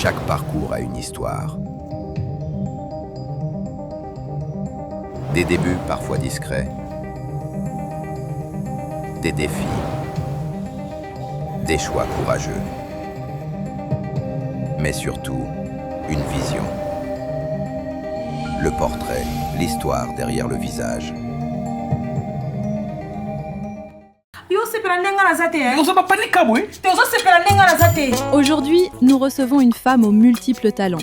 Chaque parcours a une histoire. Des débuts parfois discrets, des défis, des choix courageux, mais surtout une vision. Le portrait, l'histoire derrière le visage. Aujourd'hui, nous recevons une femme aux multiples talents.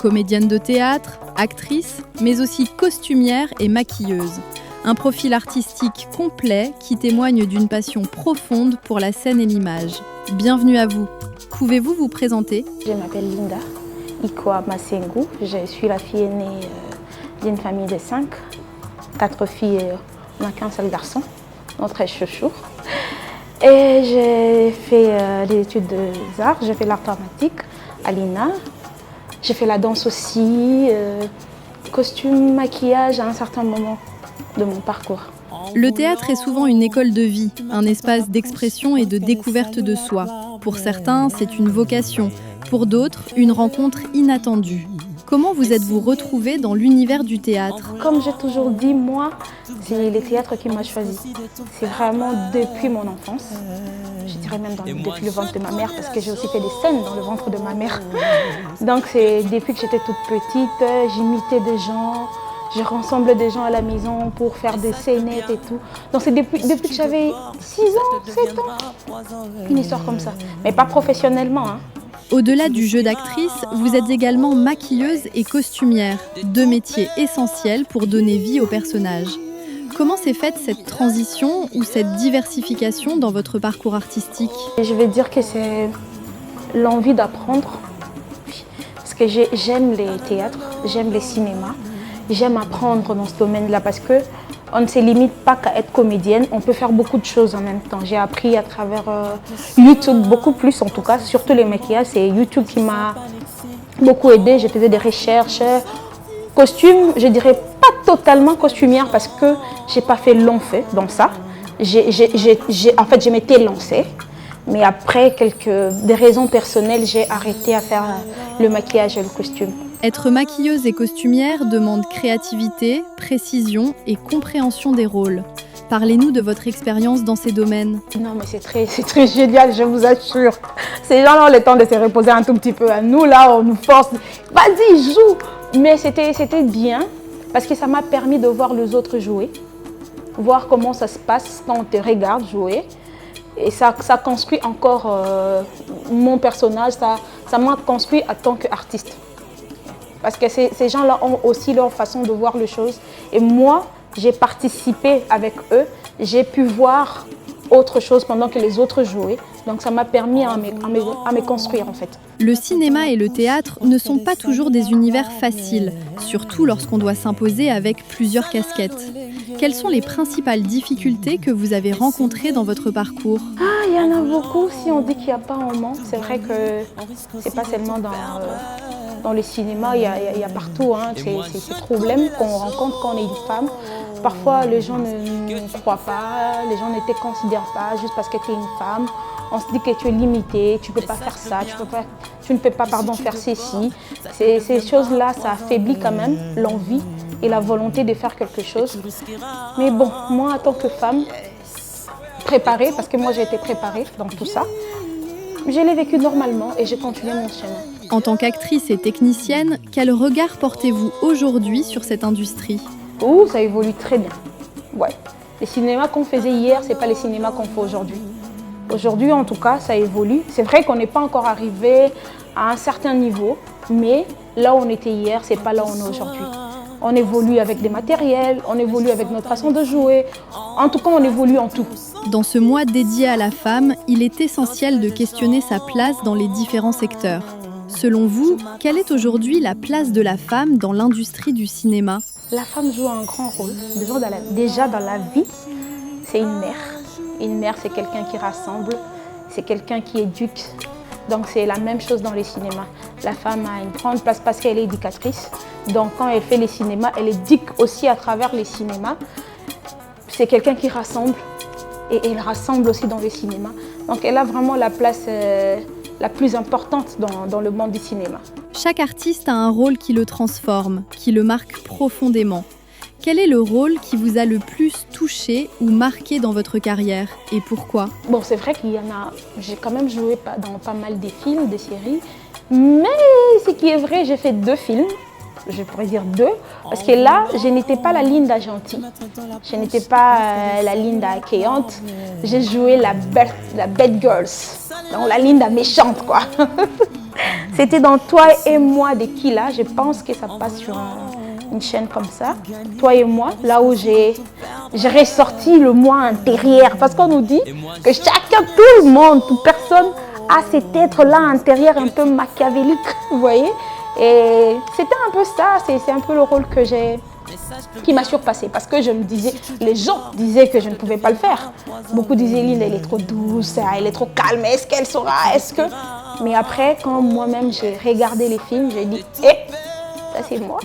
Comédienne de théâtre, actrice, mais aussi costumière et maquilleuse. Un profil artistique complet qui témoigne d'une passion profonde pour la scène et l'image. Bienvenue à vous. Pouvez-vous vous présenter ? Je m'appelle Linda Ikoa Masengu. Je suis la fille aînée d'une famille de 5. 4 filles, on n'a qu'un seul garçon, notre chouchou. Et j'ai fait des études des arts, j'ai fait l'art dramatique à l'INA. J'ai fait la danse aussi, costume, maquillage à un certain moment de mon parcours. Le théâtre est souvent une école de vie, un espace d'expression et de découverte de soi. Pour certains, c'est une vocation. Pour d'autres, une rencontre inattendue. Comment vous êtes-vous retrouvée dans l'univers du théâtre ? Comme j'ai toujours dit, moi, c'est le théâtre qui m'a choisi. C'est vraiment depuis mon enfance. Je dirais même depuis le ventre de ma mère, parce que j'ai aussi fait des scènes dans le ventre de ma mère. Donc c'est depuis que j'étais toute petite, j'imitais des gens, je rassemblais des gens à la maison pour faire des scénettes et tout. Donc c'est depuis que j'avais 6 ans, 7 ans, une histoire comme ça. Mais pas professionnellement, hein. Au-delà du jeu d'actrice, vous êtes également maquilleuse et costumière, 2 métiers essentiels pour donner vie aux personnages. Comment s'est faite cette transition ou cette diversification dans votre parcours artistique ? Je vais dire que c'est l'envie d'apprendre, parce que j'aime les théâtres, j'aime les cinémas, j'aime apprendre dans ce domaine-là parce que on ne se limite pas qu'à être comédienne, on peut faire beaucoup de choses en même temps. J'ai appris à travers YouTube, beaucoup plus en tout cas, surtout les maquillages. C'est YouTube qui m'a beaucoup aidée. Je faisais des recherches. Costume, je dirais pas totalement costumière parce que j'ai pas fait long feu dans ça. En fait, je m'étais lancée. Mais après, des raisons personnelles, j'ai arrêté à faire le maquillage et le costume. Être maquilleuse et costumière demande créativité, précision et compréhension des rôles. Parlez-nous de votre expérience dans ces domaines. Non, mais c'est très génial, je vous assure. Ces gens-là ont le temps de se reposer un tout petit peu. À nous, là, on nous force. Vas-y, joue. Mais c'était bien parce que ça m'a permis de voir les autres jouer, voir comment ça se passe quand on te regarde jouer. Et ça construit encore mon personnage, ça m'a construit en tant qu'artiste. Parce que ces gens-là ont aussi leur façon de voir les choses. Et moi, j'ai participé avec eux, j'ai pu voir autre chose pendant que les autres jouaient. Donc ça m'a permis à me construire en fait. Le cinéma et le théâtre ne sont pas toujours des univers faciles, surtout lorsqu'on doit s'imposer avec plusieurs casquettes. Quelles sont les principales difficultés que vous avez rencontrées dans votre parcours ? Il y en a beaucoup. Si on dit qu'il n'y a pas un moment, c'est vrai que c'est pas seulement dans le cinéma, il y a partout ces problèmes qu'on rencontre quand on est une femme. Parfois, les gens ne croient pas, les gens ne te considèrent pas juste parce que tu es une femme. On se dit que tu es limitée, tu ne peux pas faire ça, tu ne peux pas faire ceci. Ces choses-là, ça affaiblit quand même l'envie et la volonté de faire quelque chose. Mais bon, moi, en tant que femme, préparée, parce que moi j'ai été préparée dans tout ça, je l'ai vécu normalement et j'ai continué mon chemin. En tant qu'actrice et technicienne, quel regard portez-vous aujourd'hui sur cette industrie ? Ça évolue très bien. Ouais. Les cinémas qu'on faisait hier, ce n'est pas les cinémas qu'on fait aujourd'hui. Aujourd'hui, en tout cas, ça évolue. C'est vrai qu'on n'est pas encore arrivé à un certain niveau, mais là où on était hier, ce n'est pas là où on est aujourd'hui. On évolue avec des matériels, on évolue avec notre façon de jouer. En tout cas, on évolue en tout. Dans ce mois dédié à la femme, il est essentiel de questionner sa place dans les différents secteurs. Selon vous, quelle est aujourd'hui la place de la femme dans l'industrie du cinéma ? La femme joue un grand rôle. Déjà dans la vie, c'est une mère. Une mère, c'est quelqu'un qui rassemble, c'est quelqu'un qui éduque. Donc c'est la même chose dans les cinémas. La femme a une grande place parce qu'elle est éducatrice. Donc quand elle fait les cinémas, elle éduque aussi à travers les cinémas. C'est quelqu'un qui rassemble et elle rassemble aussi dans les cinémas. Donc elle a vraiment la place la plus importante dans le monde du cinéma. Chaque artiste a un rôle qui le transforme, qui le marque profondément. Quel est le rôle qui vous a le plus touché ou marqué dans votre carrière et pourquoi ? Bon, c'est vrai qu'il y en a, j'ai quand même joué dans pas mal des films, des séries, mais ce qui est vrai, j'ai fait 2 films. Je pourrais dire 2, parce que là, je n'étais pas la Linda gentille, je n'étais pas la Linda accueillante, j'ai joué la bad girls, donc la Linda méchante quoi. C'était dans Toi et moi de Killa, je pense que ça passe sur une chaîne comme ça, Toi et moi, là où j'ai ressorti le moi intérieur, parce qu'on nous dit que chacun, tout le monde, toute personne a cet être-là intérieur un peu machiavélique, vous voyez. Et c'était un peu ça, c'est un peu le rôle qui m'a surpassé parce que je me disais, les gens disaient que je ne pouvais pas le faire. Beaucoup disaient, Linda, elle est trop douce, elle est trop calme, est-ce qu'elle saura, est-ce que... Mais après, quand moi-même j'ai regardé les films, j'ai dit, ça c'est moi.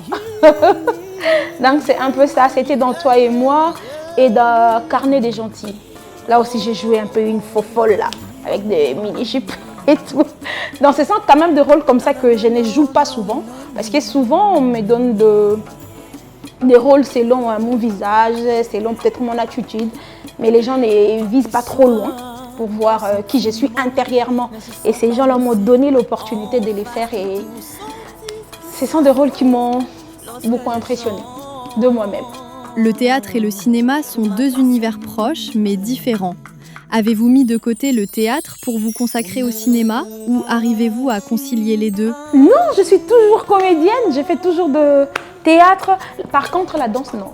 Donc c'est un peu ça, c'était dans Toi et moi et dans Carnet des gentils. Là aussi j'ai joué un peu une faux folle là, avec des mini-jupes. Et tout. Donc ce sont quand même des rôles comme ça que je ne joue pas souvent parce que souvent on me donne des rôles selon mon visage, selon peut-être mon attitude, mais les gens ne visent pas trop loin pour voir qui je suis intérieurement et ces gens-là m'ont donné l'opportunité de les faire et ce sont des rôles qui m'ont beaucoup impressionné de moi-même. Le théâtre et le cinéma sont 2 univers proches mais différents. Avez-vous mis de côté le théâtre pour vous consacrer au cinéma ou arrivez-vous à concilier les deux ? Non, je suis toujours comédienne, je fais toujours de théâtre. Par contre, la danse, non.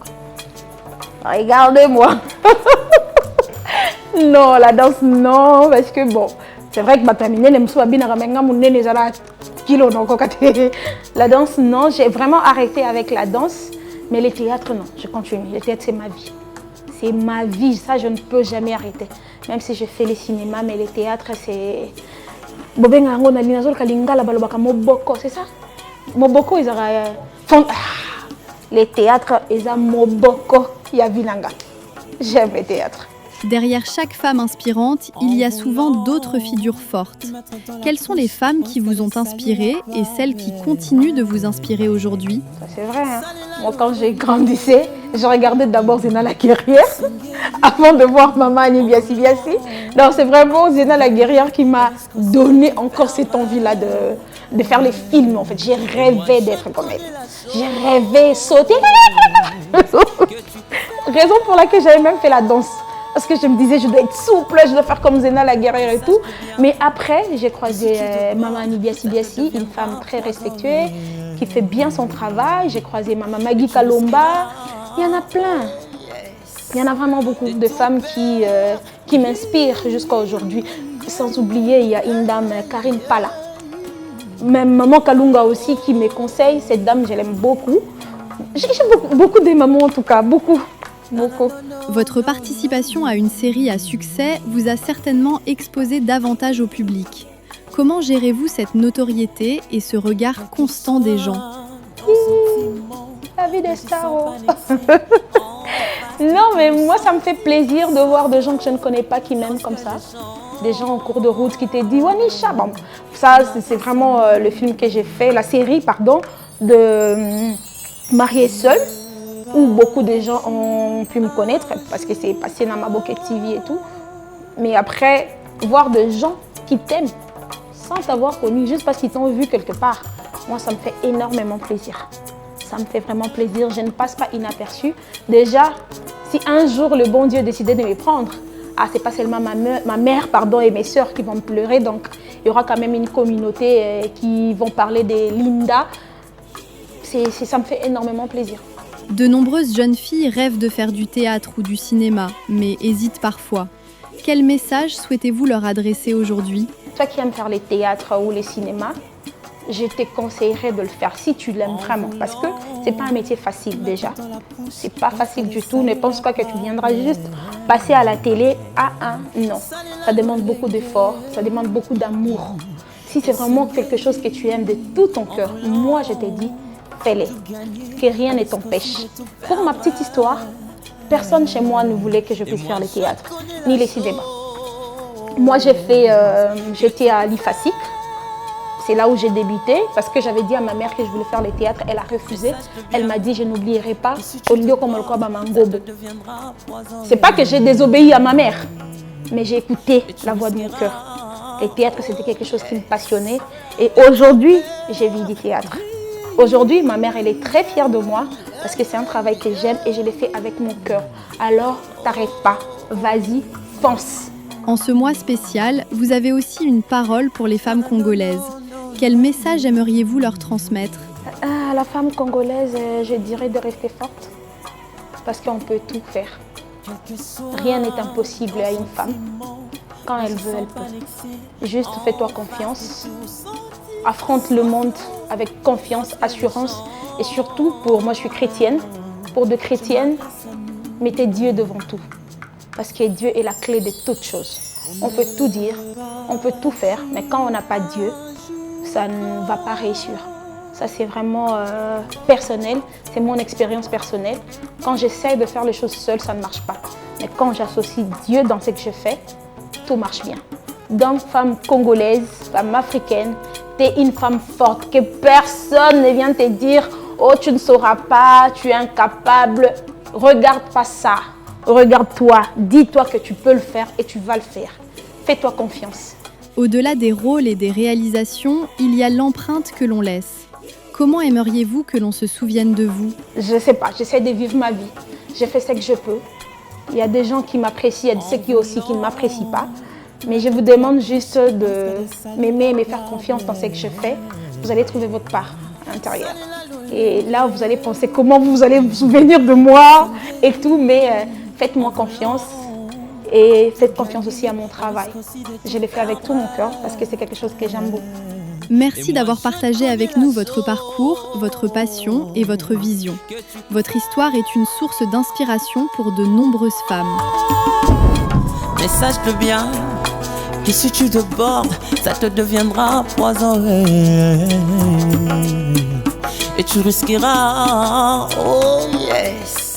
Regardez-moi. Non, la danse, non, parce que bon, c'est vrai que la danse, non, j'ai vraiment arrêté avec la danse, mais le théâtre, non, je continue. Le théâtre, c'est ma vie. C'est ma vie, ça je ne peux jamais arrêter. Même si je fais le cinéma, mais le théâtre c'est... C'est ça? Moboko, ils ont... Les théâtres, ils ont Moboko Yavinanga. J'aime le théâtre. Derrière chaque femme inspirante, il y a souvent d'autres figures fortes. Quelles sont les femmes qui vous ont inspiré et celles qui continuent de vous inspirer aujourd'hui ? Ça c'est vrai, hein. Moi quand j'ai grandissé, je regardais d'abord Zena la guerrière avant de voir Maman Annie Biasi Biasi. Donc c'est vraiment Zena la guerrière qui m'a donné encore cette envie-là de faire les films. En fait, j'ai rêvé d'être comme elle. J'ai rêvé sauter. Raison pour laquelle j'avais même fait la danse. Parce que je me disais, je dois être souple, je dois faire comme Zena la guerrière et tout. Mais après, j'ai croisé Maman Annie Biasi Biasi, une femme très respectueuse, qui fait bien son travail. J'ai croisé Maman Maggie Kalomba. Il y en a plein. Il y en a vraiment beaucoup de femmes qui m'inspirent jusqu'à aujourd'hui. Sans oublier, il y a une dame, Karine Pala. Même Maman Kalunga aussi qui me conseille. Cette dame, je l'aime beaucoup. J'ai beaucoup de mamans en tout cas, beaucoup. Votre participation à une série à succès vous a certainement exposé davantage au public. Comment gérez-vous cette notoriété et ce regard constant des gens ? La vie des stars. Non, mais moi, ça me fait plaisir de voir des gens que je ne connais pas qui m'aiment comme ça. Des gens en cours de route qui te disent « Wanisha ». Bon, ça, c'est vraiment le film que j'ai fait, la série, pardon, de Mariée seule, où beaucoup de gens ont pu me connaître parce que c'est passé dans ma Boquette TV et tout. Mais après, voir des gens qui t'aiment sans t'avoir connu, juste parce qu'ils t'ont vu quelque part, moi, ça me fait énormément plaisir. Ça me fait vraiment plaisir, je ne passe pas inaperçue. Déjà, si un jour le bon Dieu décidait de me prendre, c'est pas seulement ma mère et mes sœurs qui vont me pleurer, donc il y aura quand même une communauté qui vont parler de Linda. Ça me fait énormément plaisir. De nombreuses jeunes filles rêvent de faire du théâtre ou du cinéma, mais hésitent parfois. Quel message souhaitez-vous leur adresser aujourd'hui ? Toi qui aimes faire les théâtres ou les cinémas, je te conseillerais de le faire si tu l'aimes vraiment. Parce que ce n'est pas un métier facile déjà. Ce n'est pas facile du tout. Ne pense pas que tu viendras juste passer à la télé. Non. Ça demande beaucoup d'efforts, ça demande beaucoup d'amour. Si c'est vraiment quelque chose que tu aimes de tout ton cœur, moi je te dis, fais-le. Que rien ne t'empêche. Pour ma petite histoire, personne chez moi ne voulait que je puisse faire le théâtre, ni le cinéma. Moi, j'étais à l'IFASIC. C'est là où j'ai débuté parce que j'avais dit à ma mère que je voulais faire le théâtre. Elle a refusé. Elle m'a dit je n'oublierai pas Olio Komolkoba Mangobo. C'est pas que j'ai désobéi à ma mère, mais j'ai écouté la voix de mon cœur. Le théâtre, c'était quelque chose qui me passionnait. Et aujourd'hui, j'ai vis du théâtre. Aujourd'hui, ma mère, elle est très fière de moi parce que c'est un travail que j'aime et je l'ai fait avec mon cœur. Alors, t'arrêtes pas. Vas-y, fonce. En ce mois spécial, vous avez aussi une parole pour les femmes congolaises. Quel message aimeriez-vous leur transmettre ? À la femme congolaise, je dirais de rester forte parce qu'on peut tout faire. Rien n'est impossible à une femme. Quand elle veut, elle peut. Juste fais-toi confiance. Affronte le monde avec confiance, assurance. Et surtout, moi je suis chrétienne, pour de chrétiennes, mettez Dieu devant tout. Parce que Dieu est la clé de toutes choses. On peut tout dire, on peut tout faire, mais quand on n'a pas Dieu, ça ne va pas réussir. Ça c'est vraiment personnel, c'est mon expérience personnelle. Quand j'essaie de faire les choses seule, ça ne marche pas. Mais quand j'associe Dieu dans ce que je fais, tout marche bien. Donc, femme congolaise, femme africaine, tu es une femme forte, que personne ne vient te dire « Oh, tu ne sauras pas, tu es incapable ». Regarde pas ça. Regarde-toi, dis-toi que tu peux le faire et tu vas le faire. Fais-toi confiance. Au-delà des rôles et des réalisations, il y a l'empreinte que l'on laisse. Comment aimeriez-vous que l'on se souvienne de vous ? Je ne sais pas, j'essaie de vivre ma vie. J'ai fait ce que je peux. Il y a des gens qui m'apprécient, il y a ceux qui aussi qui ne m'apprécient pas. Mais je vous demande juste de m'aimer et me faire confiance dans ce que je fais. Vous allez trouver votre part à l'intérieur. Et là, vous allez penser comment vous allez vous souvenir de moi et tout. Mais faites-moi confiance et faites confiance aussi à mon travail. Je l'ai fait avec tout mon cœur parce que c'est quelque chose que j'aime beaucoup. Merci d'avoir partagé avec nous votre parcours, votre passion et votre vision. Votre histoire est une source d'inspiration pour de nombreuses femmes. Mais sache-le bien, que si tu débordes, ça te deviendra poison. Et tu risqueras, oh yes.